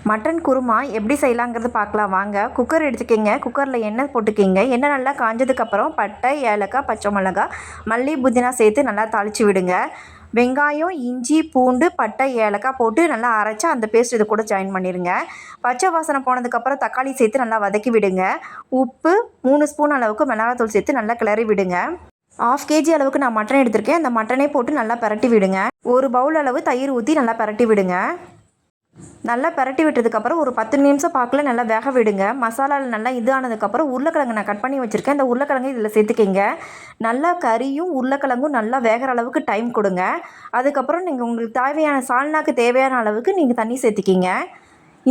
Mutton kurma எப்படி செய்யலாங்கிறது பார்க்கலாம் வாங்க. குக்கர் எடுத்துக்கிங்க. குக்கரில் எண்ணெய் போட்டுக்கிங்க. எண்ணெய் நல்லா காஞ்சதுக்கப்புறம் பட்டை, ஏலக்காய், பச்சை மிளகாய், மல்லி, புதினா சேர்த்து நல்லா தாளித்து விடுங்க. வெங்காயம், இஞ்சி, பூண்டு, பட்டை, ஏலக்காய் போட்டு நல்லா அரைச்சி அந்த பேஸ்ட் இது கூட ஜாயின் பண்ணிடுங்க. பச்சை வாசனை போனதுக்கப்புறம் தக்காளி சேர்த்து நல்லா வதக்கி விடுங்க. உப்பு 3 ஸ்பூன் அளவுக்கு மிளகாத்தூள் சேர்த்து நல்லா கிளறி விடுங்க. 1/2 கேஜி அளவுக்கு நான் மட்டன் எடுத்திருக்கேன். அந்த மட்டனே போட்டு நல்லா பரட்டி விடுங்க. ஒரு பவுல் அளவு தயிர் ஊற்றி நல்லா பரட்டி விடுங்க. நல்லா பரட்டி விட்டதுக்கப்புறம் ஒரு 10 நிமிஷம் பாக்கில் நல்லா வேக விடுங்க. மசாலாவில் நல்லா இது ஆனதுக்கப்புறம் உருளைக்கிழங்கு நான் கட் பண்ணி வச்சுருக்கேன். இந்த உருளைக்கிழங்கு இதில் சேர்த்துக்கிங்க. நல்லா கறியும் உருளைக்கிழங்கும் நல்லா வேகிற அளவுக்கு டைம் கொடுங்க. அதுக்கப்புறம் நீங்கள் உங்களுக்கு தேவையான சால்னாக்கு தேவையான அளவுக்கு நீங்கள் தண்ணி சேர்த்துக்கிங்க.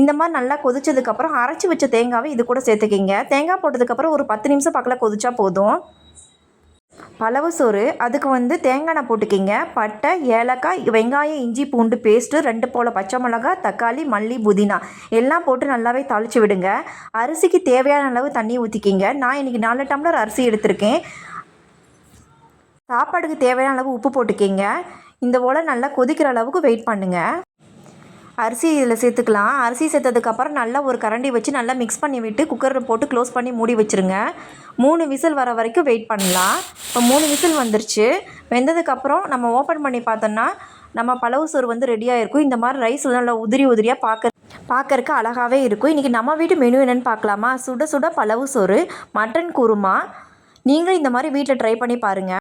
இந்த மாதிரி நல்லா கொதிச்சதுக்கப்புறம் அரைச்சி வச்ச தேங்காவை இது கூட சேர்த்துக்கிங்க. தேங்காய் போட்டதுக்கப்புறம் ஒரு 10 நிமிஷம் பாக்கில் கொதிச்சா போதும். பலவு சோறு அதுக்கு தேங்காய் எண்ணெய் போட்டுக்கிங்க. பட்டை, ஏலக்காய், வெங்காயம், இஞ்சி, பூண்டு பேஸ்ட்டு, 2 போல் பச்சை மிளகாய், தக்காளி, மல்லி, புதினா எல்லாம் போட்டு நல்லாவே தாளித்து விடுங்க. அரிசிக்கு தேவையான அளவு தண்ணி ஊற்றிக்கிங்க. நான் இன்றைக்கி 4 டம்ளர் அரிசி எடுத்திருக்கேன். சாப்பாடுக்கு தேவையான அளவு உப்பு போட்டுக்கிங்க. இந்த போல் நல்லா கொதிக்கிற அளவுக்கு வெயிட் பண்ணுங்கள். அரிசி இதில் சேர்த்துக்கலாம். அரிசி சேர்த்ததுக்கப்புறம் நல்லா ஒரு கரண்டி வச்சு நல்லா மிக்ஸ் பண்ணி விட்டு குக்கரில் போட்டு க்ளோஸ் பண்ணி மூடி வச்சுருங்க. 3 விசில் வர வரைக்கும் வெயிட் பண்ணலாம். இப்போ 3 விசில் வந்துருச்சு. வெந்ததுக்கப்புறம் நம்ம ஓப்பன் பண்ணி பார்த்தோன்னா நம்ம பலவு சோறு ரெடியாக இருக்கும். இந்த மாதிரி ரைஸ் நல்லா உதிரி உதிரியாக பார்க்கறக்கு அழகாகவே இருக்கும். இன்றைக்கி நம்ம வீட்டு மெனு என்னென்னு பார்க்கலாமா? சுட சுட பலவு சோறு, மட்டன் குருமா. நீங்களும் இந்த மாதிரி வீட்டில் ட்ரை பண்ணி பாருங்கள்.